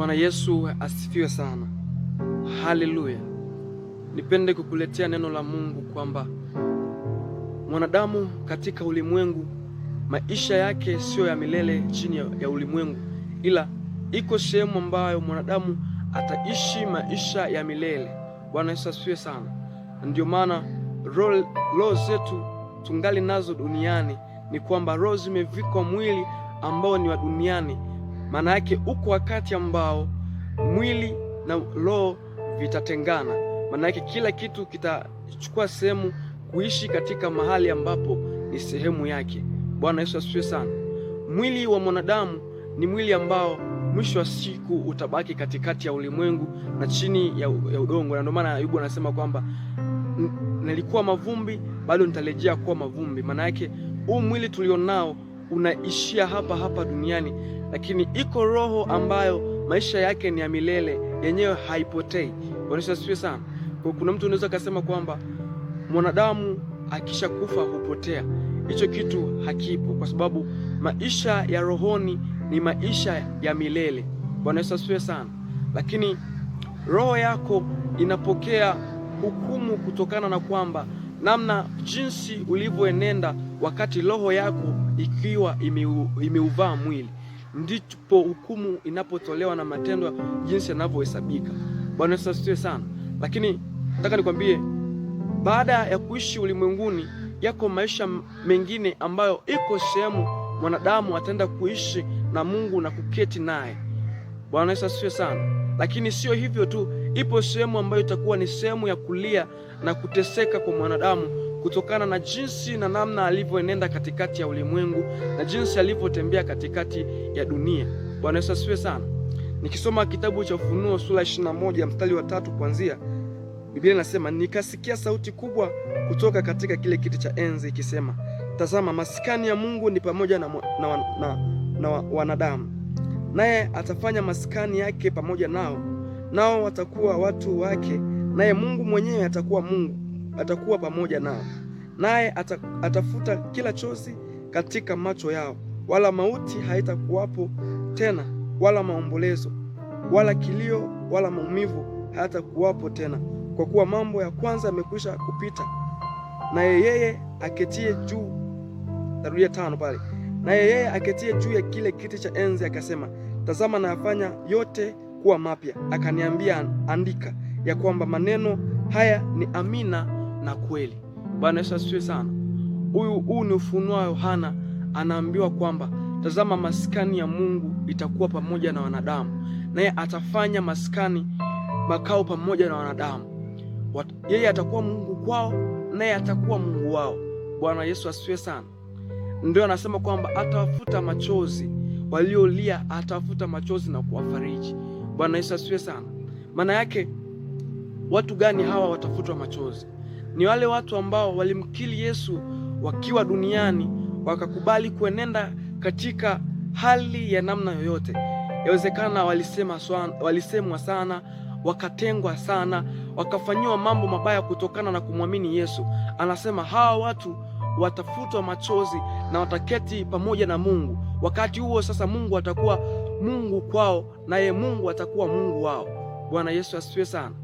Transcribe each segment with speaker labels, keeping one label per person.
Speaker 1: Bwana Yesu asifiwe sana. Haleluya. Nipende kukuletea neno la Mungu kwamba mwanadamu katika ulimwengu, maisha yake sio ya milele chini ya ulimwengu, ila iko sehemu ambayo mwanadamu ataishi maisha ya milele. Bwana Yesu asifiwe sana. Ndio maana roho zetu tungali nazo duniani, ni kwamba roho zimevikwa mwili ambao ni wa duniani. Maana yake uko wakati ambao mwili na roho vitatengana. Maana yake kila kitu kitachukua sehemu kuishi katika mahali ambapo ni sehemu yake. Bwana Yesu asifiwe sana. Mwili wa mwanadamu ni mwili ambao mwisho wa siku utabaki katikati ya ulimwengu na chini ya udongo. Na ndio maana Ayubu anasema kwamba nilikuwa mavumbi, bado nitarejea kuwa mavumbi. Maana yake huu mwili tulionao unaishia hapa duniani, lakini iko roho ambayo maisha yake ni ya milele, yenyewe haipotei. Bwana Yesu asifiwe sana. Kwa kuna mtu unaweza kusema kwamba mwanadamu akisha kufa hupotea. Hicho kitu hakipo, kwa sababu maisha ya rohoni ni maisha ya milele. Bwana Yesu asifiwe sana. Lakini roho yako inapokea hukumu kutokana na kwamba namna jinsi ulivyoenenda wakati roho yako ikiwa imeuvaa mwili, ndipo hukumu inapotolewa na matendo jinsi yanavyohesabika. Bwana Yesu asifiwe sana. Lakini nataka nikwambie, baada ya kuishi ulimwenguni, yako maisha mengine ambayo iko sehemu mwanadamu ataenda kuishi na Mungu na kuketi naye. Bwana Yesu asifiwe sana. Lakini sio hivyo tu, ipo sehemu ambayo itakuwa ni sehemu ya kulia na kuteseka kwa mwanadamu kutokana na jinsi na namna alivyoenenda katikati ya ulimwengu na jinsi alivyotembea katikati ya dunia. Bwana Yesu asifiwe sana. Nikisoma kitabu cha Ufunuo sura 21 mstari wa 3 kuanzia, Biblia inasema, nikasikia sauti kubwa kutoka katika kile kiti cha enzi ikisema, tazama, maskani ya Mungu ni pamoja na wanadamu, naye atafanya maskani yake pamoja nao, nao watakuwa watu wake, naye Mungu mwenyewe atakuwa pamoja nao, naye atafuta kila chozi katika macho yao, wala mauti haitakuwapo tena, wala maombolezo, wala kilio, wala maumivu hayatakuwapo tena, kwa kuwa mambo ya kwanza yamekwisha kupita. Naye yeye aketie juu, tarudia 5 pale, naye yeye aketie juu ya kile kiti cha enzi akasema, tazama, nayafanya yote kuwa mapya. Akaniambia, andika ya kwamba maneno haya ni amina na kweli. Bwana Yesu asifiwe sana. Huu ni ufunuo wa Yohana, anaambiwa kwamba tazama, maskani ya Mungu itakuwa pamoja na wanadamu, naye atafanya maskani makao pamoja na wanadamu. Yeye atakuwa Mungu kwao, naye atakuwa Mungu wao. Bwana Yesu asifiwe sana. Ndio anasema kwamba atawafuta machozi waliolia, atawafuta machozi na kuwafariji. Bwana Yesu asifiwe sana. Maana yake watu gani hawa watafutwa machozi? Ni wale watu ambao walimkiri Yesu wakiwa duniani, wakakubali kuenenda katika hali ya namna yoyote. Yawezekana walisemwa sana, wakatengwa sana, wakafanyiwa mambo mabaya kutokana na kumwamini Yesu. Anasema hawa watu watafutwa machozi na wataketi pamoja na Mungu. Wakati huo sasa Mungu atakuwa Mungu kwao, naye Mungu atakuwa Mungu wao. Bwana Yesu asifiwe sana.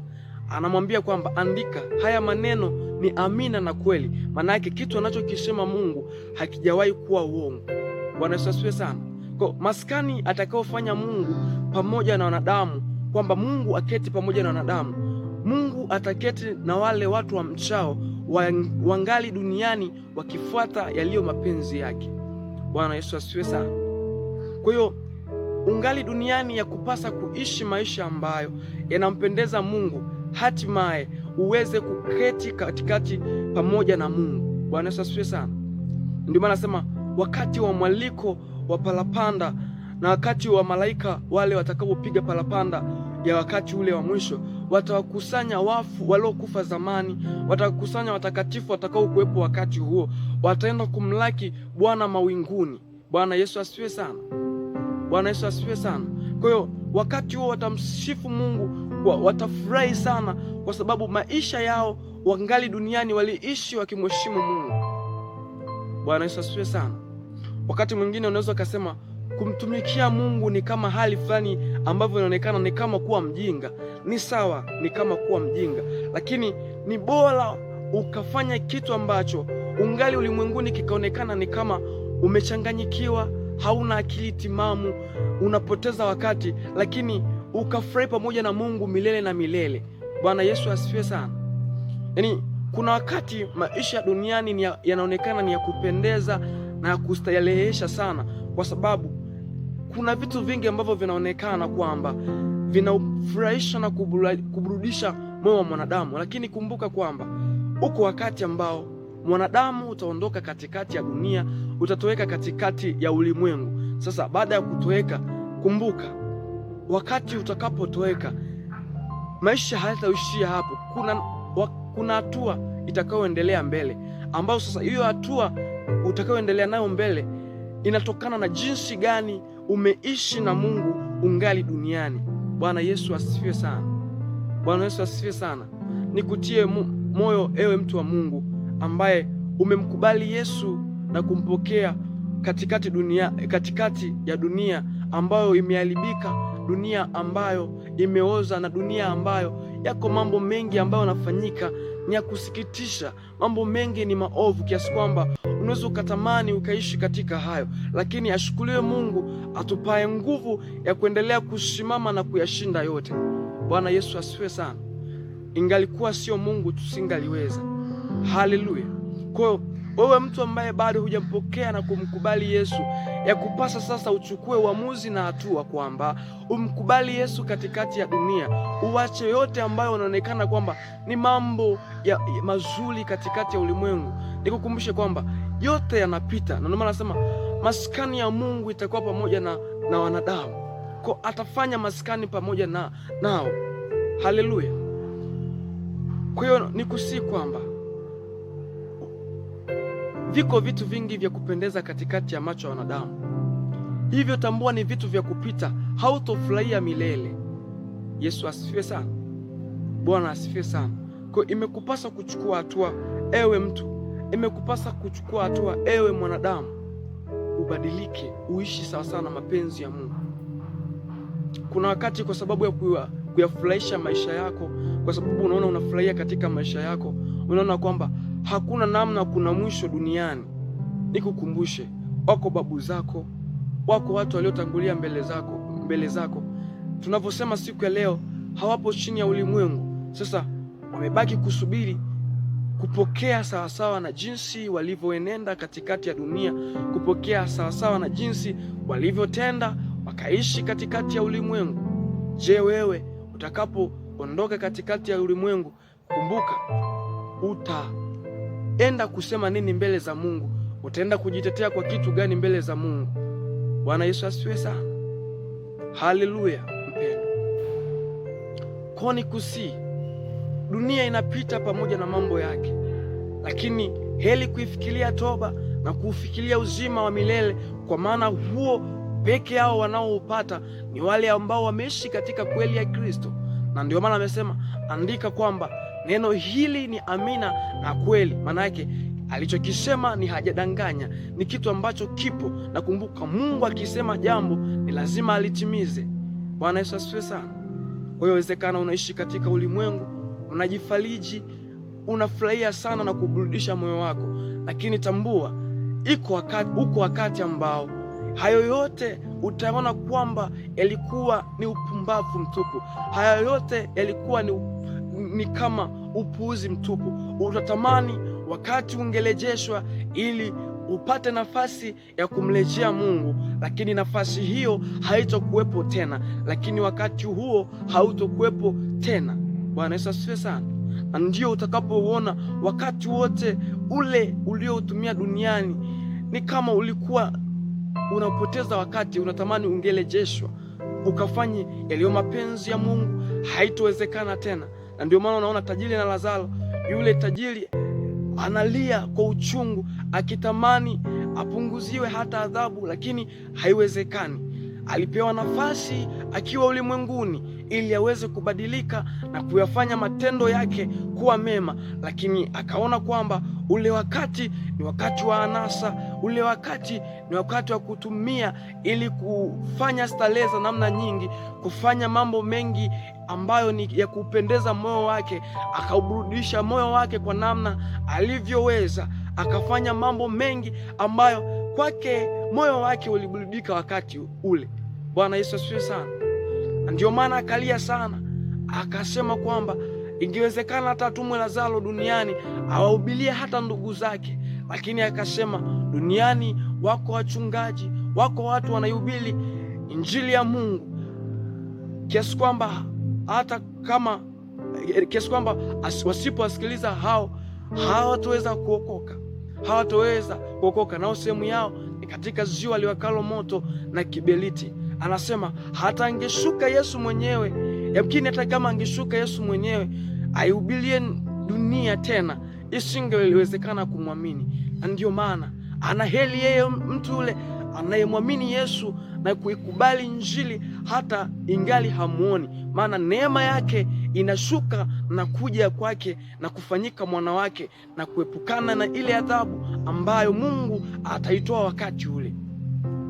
Speaker 1: Anamwambia kwamba andika, haya maneno ni amina na kweli. Maana yake kitu anachokisema Mungu hakijawahi kuwa uongo. Bwana Yesu asifiwe sana. Kwa maskani atakaofanya Mungu pamoja na wanadamu, kwamba Mungu aketi pamoja na wanadamu, Mungu ataketi na wale watu wa mchao wangali duniani wakifuata yaliyo mapenzi yake. Bwana Yesu asifiwe sana. Kwa hiyo ungali duniani ya kupasa kuishi maisha ambayo yanampendeza Mungu, hatimaye uweze kuketi katikati pamoja na Mungu. Bwana Yesu asifiwe sana. Ndio maana nasema wakati wa mwaliko wa parapanda na wakati wa malaika wale watakapopiga parapanda ya wakati ule wa mwisho, watawakusanya wafu waliokufa zamani, watawakusanya watakatifu watakao kuwepo wakati huo, wataenda kumlaki Bwana mawinguni. Bwana Yesu asifiwe sana. Bwana Yesu asifiwe sana. Kwa hiyo wakati huo watamsifu Mungu, watafurahi sana, kwa sababu maisha yao wangali duniani waliishi wakimheshimu Mungu. Bwana Yesu asifiwe sana. Wakati mwingine unaweza kusema kumtumikia Mungu ni kama hali fulani ambavyo inaonekana ni kama kuwa mjinga. Ni sawa, ni kama kuwa mjinga, lakini ni bora ukafanya kitu ambacho ungali ulimwenguni kikaonekana ni kama umechanganyikiwa, hauna akili timamu, unapoteza wakati, lakini ukafurahi pamoja na Mungu milele na milele. Bwana Yesu asifiwe sana. Yaani kuna wakati maisha duniani yanaonekana ni ya kupendeza na ya kustarehesha sana, kwa sababu kuna vitu vingi ambavyo vinaonekana kwamba vinafurahisha na kuburudisha moyo wa mwanadamu, lakini kumbuka kwamba uko wakati ambao mwanadamu utaondoka katikati ya dunia, utatoweka katikati ya ulimwengu. Sasa baada ya kutoweka, kumbuka wakati utakapotoweka, maisha hayataishia hapo. Kuna hatua itakayoendelea mbele, ambayo sasa hiyo hatua utakayoendelea nayo mbele inatokana na jinsi gani umeishi na Mungu ungali duniani. Bwana Yesu asifiwe sana. Bwana Yesu asifiwe sana. Nikutie moyo ewe mtu wa Mungu ambaye umemkubali Yesu na kumpokea katikati ya dunia ambayo imeharibika, dunia ambayo imeoza, na dunia ambayo yako mambo mengi ambayo yanafanyika ni ya kusikitisha. Mambo mengi ni maovu kiasi kwamba unaweza ukatamani ukaishi katika hayo, lakini ashukuriwe Mungu atupae nguvu ya kuendelea kusimama na kuyashinda yote. Bwana Yesu asifiwe sana. Ingalikuwa sio Mungu tusingaliweza. Haleluya. Kwa wewe mtu ambaye bado hujampokea na kumkubali Yesu, ya kupasa sasa uchukue uamuzi na hatua kwamba umkubali Yesu katikati ya dunia. Uache yote ambayo unaonekana kwamba ni mambo ya mazuri katikati ya ulimwengu. Nikukumbushe kwamba yote yanapita, na ndio maana nasema maskani ya Mungu itakuwa pamoja na wanadamu. Kwa atafanya maskani pamoja nao. Haleluya. Kwa hiyo nikusii kwamba viko vitu vingi vya kupendeza katikati ya macho ya wanadamu. Hivyo tambua ni vitu vya kupita, hautofurahia milele. Yesu asifiwe sana. Bwana asifiwe sana. Kwa imekupasa kuchukua hatua ewe mtu, imekupasa kuchukua hatua ewe mwanadamu, ubadilike, uishi sawa sawa na mapenzi ya Mungu. Kuna wakati kwa sababu ya kuyafurahisha maisha yako, kwa sababu unaona unafurahia katika maisha yako, unaona kwamba hakuna namna, kuna mwisho duniani. Nikukumbushe, wako babu zako, wako watu waliotangulia mbele zako. Tunavyosema siku ya leo, hawapo chini ya ulimwengu. Sasa wamebaki kusubiri kupokea sawasawa na jinsi walivyoenenda katikati ya dunia, kupokea sawasawa na jinsi walivyotenda wakaishi katikati ya ulimwengu. Je, wewe utakapoondoka katikati ya ulimwengu, kumbuka utaenda kusema nini mbele za Mungu? Utaenda kujitetea kwa kitu gani mbele za Mungu? Bwana Yesu asifiwe sana. Haleluya mpendo. Kwa nikusi, dunia inapita pamoja na mambo yake, lakini heri kuifikiria toba na kuufikiria uzima wa milele, kwa maana huo peke yao wanaoupata ni wale ambao wameishi katika kweli ya Kristo. Na ndio maana amesema, andika kwamba neno hili ni amina na kweli. Maana yake alichokisema ni hajadanganya, ni kitu ambacho kipo. Na kumbuka, Mungu akisema jambo ni lazima alitimize. Bwana Yesu asifiwe sana. Kwa hiyo inawezekana unaishi katika ulimwengu, unajifariji, unafurahia sana na kuburudisha moyo wako, lakini tambua uko wakati ambao hayo yote utaona kwamba yalikuwa ni upumbavu mtupu. Hayo yote yalikuwa ni kama upuuzi mtupu. Utatamani wakati ungelejeshwa ili upate nafasi ya kumrejea Mungu, lakini nafasi hiyo haitokuwepo tena, lakini wakati huo hautokuwepo tena. Bwana Yesu asifiwe sana. Na ndio utakapouona wakati wote ule uliotumia duniani ni kama ulikuwa unapoteza wakati, unatamani ungelejeshwa ukafanye yaliyo mapenzi ya Mungu. Haitowezekana tena. Na ndio maana unaona tajiri na Lazaro. Yule tajiri analia kwa uchungu akitamani apunguziwe hata adhabu, lakini haiwezekani. alipewa nafasi akiwa ulimwenguni ili aweze kubadilika na kuyafanya matendo yake kuwa mema, lakini akaona kwamba ule wakati ni wakati wa anasa, ule wakati ni wakati wa kutumia ili kufanya starehe za namna nyingi, kufanya mambo mengi ambayo ni ya kupendeza moyo wake. Akauburudisha moyo wake kwa namna alivyoweza, akafanya mambo mengi ambayo kwake moyo wake uliburudika wakati ule. Bwana Yesu asifiwe sana. Ndio maana akalia sana, akasema kwamba ingewezekana hata atumwe Lazaro duniani awahubirie hata ndugu zake, lakini akasema duniani wako wachungaji, wako watu wanaihubiri injili ya Mungu kiasi kwamba wasipowasikiliza hao hawataweza kuokoka, nao sehemu yao ni katika ziwa liwakalo moto na kiberiti. Anasema hata angeshuka Yesu mwenyewe, yamkini hata kama angeshuka Yesu mwenyewe aihubirie dunia tena, isingewezekana kumwamini. Na ndio maana ana heri yeye mtu yule anayemwamini Yesu na kuikubali injili hata ingali hamuoni, maana neema yake inashuka na kuja kwake na kufanyika mwana wake na kuepukana na ile adhabu ambayo Mungu ataitoa wakati ule.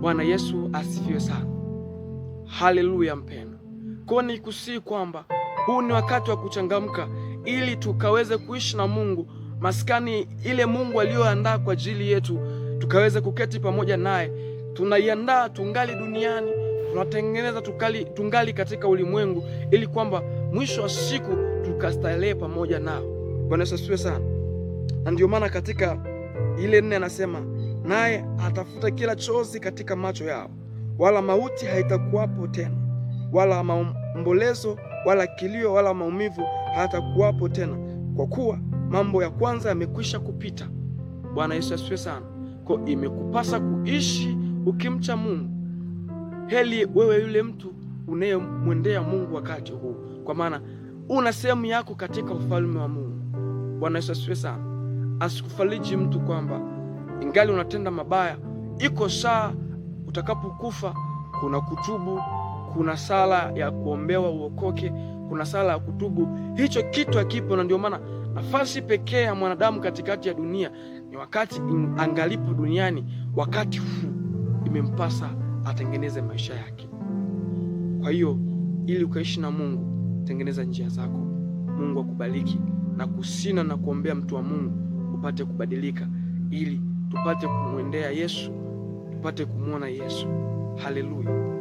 Speaker 1: Bwana Yesu asifiwe sana. Haleluya mpendwa. Kwa ni kusihi kwamba huu ni wakati wa kuchangamka ili tukaweze kuishi na Mungu, maskani ile Mungu aliyoandaa kwa ajili yetu, tukaweze kuketi pamoja naye. Tunaiandaa tungali duniani, tunatengeneza tungali katika ulimwengu, ili kwamba mwisho wa siku tukastarehe pamoja nao. Bwana Yesu asifiwe sana. Na ndio maana katika ile 4 anasema, naye atafuta kila chozi katika macho yao, wala mauti haitakuwapo tena, wala maombolezo, wala kilio, wala maumivu hayatakuwapo tena, kwa kuwa mambo ya kwanza yamekwisha kupita. Bwana Yesu asifiwe sana. Kwa imekupasa kuishi ukimcha Mungu. Heli wewe yule mtu unayemwendea Mungu wakati huu, kwa maana una sehemu yako katika ufalme wa Mungu. Bwana Yesu asifiwe sana. Asikufariji mtu kwamba ingali unatenda mabaya. Iko saa utakapokufa, kuna kutubu, kuna sala ya kuombewa uokoke, kuna sala ya kutubu. Hicho kitu hakipo, na ndio maana nafasi pekee ya mwanadamu katikati ya dunia ni wakati angalipo duniani. Wakati huu imempasa atengeneze maisha yake. Kwa hiyo ili ukaishi na Mungu, tengeneza njia zako. Mungu akubariki na kusina na kuombea mtu wa Mungu upate kubadilika, ili tupate kumwendea Yesu, tupate kumwona Yesu. Haleluya.